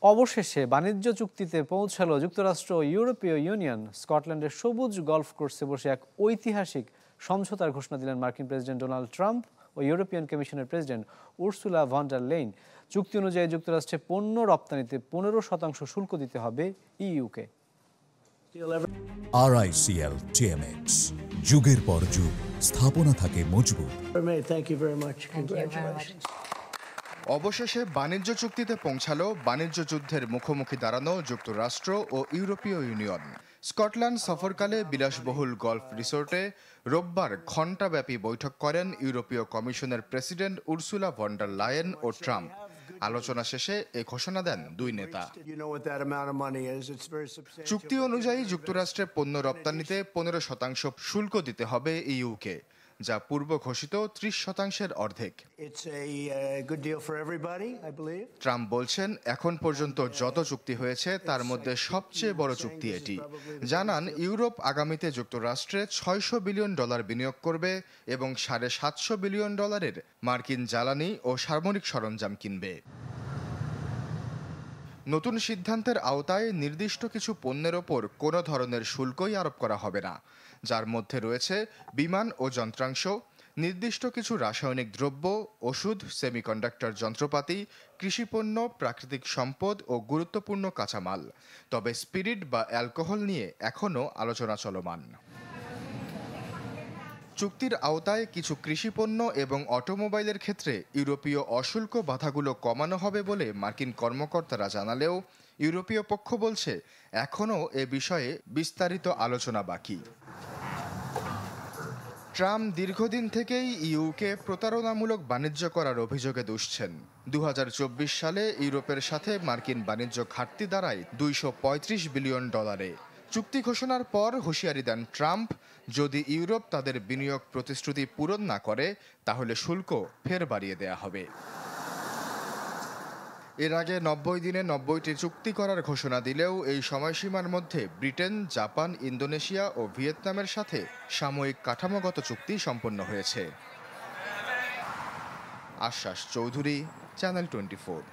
অবশেষে বাণিজ্য চুক্তিতে পৌঁছালো যুক্তরাষ্ট্র ও ইউরোপীয় ইউনিয়ন। স্কটল্যান্ডের সবুজ গলফ কোর্সে বসে এক ঐতিহাসিক সমঝোতার ঘোষণা দিলেন মার্কিন প্রেসিডেন্ট ডোনাল্ড ট্রাম্প ও ইউরোপিয়ান কমিশনের president Ursula von der Leyen. চুক্তি অনুযায়ী যুক্তরাষ্ট্রে পণ্য রপ্তানিতে 15% শুল্ক দিতে হবে ইইউকে। RICL TMX, যুগের পর যুগ স্থাপনা থাকে মজবুত। অবশেষে বাণিজ্য চুক্তিতে পৌঁছালো বাণিজ্য যুদ্ধের মুখোমুখি দাঁড়ানো যুক্তরাষ্ট্র ও ইউরোপীয় ইউনিয়ন। স্কটল্যান্ড সফরকালে বিলাসবহুল গলফ রিসোর্টে রোববার ঘণ্টাব্যাপী বৈঠক করেন ইউরোপীয় কমিশনের president Ursula von der Leyen ও ট্রাম্প। আলোচনা শেষে এ ঘোষণা দেন দুই নেতা। চুক্তি অনুযায়ী যুক্তরাষ্ট্রে পণ্য রপ্তানিতে 15% শুল্ক দিতে হবে ইইউকে, যা পূর্ব ঘোষিত 30%-এর অর্ধেক। ট্রাম্প বলছেন, এখন পর্যন্ত যত চুক্তি হয়েছে তার মধ্যে সবচেয়ে বড় চুক্তি এটি। জানান, ইউরোপ আগামীতে যুক্তরাষ্ট্রে $600 বিলিয়ন বিনিয়োগ করবে এবং $750 বিলিয়ন মার্কিন জ্বালানি ও সামরিক সরঞ্জাম কিনবে। নতুন সিদ্ধান্তের আওতায় নির্দিষ্ট কিছু পণ্যের ওপর কোনো ধরনের শুল্কই আরোপ করা হবে না, যার মধ্যে রয়েছে বিমান ও যন্ত্রাংশ, নির্দিষ্ট কিছু রাসায়নিক দ্রব্য, ওষুধ, সেমিকন্ডাক্টর যন্ত্রপাতি, কৃষিপণ্য, প্রাকৃতিক সম্পদ ও গুরুত্বপূর্ণ কাঁচামাল। তবে স্পিরিট বা অ্যালকোহল নিয়ে এখনও আলোচনা চলমান। চুক্তির আওতায় কিছু কৃষিপণ্য এবং অটোমোবাইলের ক্ষেত্রে ইউরোপীয় অশুল্ক বাধাগুলো কমানো হবে বলে মার্কিন কর্মকর্তারা জানালেও ইউরোপীয় পক্ষ বলছে এখনও এ বিষয়ে বিস্তারিত আলোচনা বাকি। ট্রাম্প দীর্ঘদিন থেকেই ইইউকে প্রতারণামূলক বাণিজ্য করার অভিযোগে দুষছেন। 2024 সালে ইউরোপের সাথে মার্কিন বাণিজ্য ঘাটতি দাঁড়ায় $235 বিলিয়ন। চুক্তি ঘোষণার পর হুঁশিয়ারি দেন ট্রাম্প, যদি ইউরোপ তাদের বিনিয়োগ প্রতিশ্রুতি পূরণ না করে তাহলে শুল্ক ফের বাড়িয়ে দেয়া হবে। এর আগে 90 দিনে 90টি চুক্তি করার ঘোষণা দিলেও এই সময়সীমার মধ্যে ব্রিটেন, জাপান, ইন্দোনেশিয়া ও ভিয়েতনামের সাথে সাময়িক কাঠামোগত চুক্তি সম্পন্ন হয়েছে। আশ্বাস চৌধুরী, চ্যানেল 24।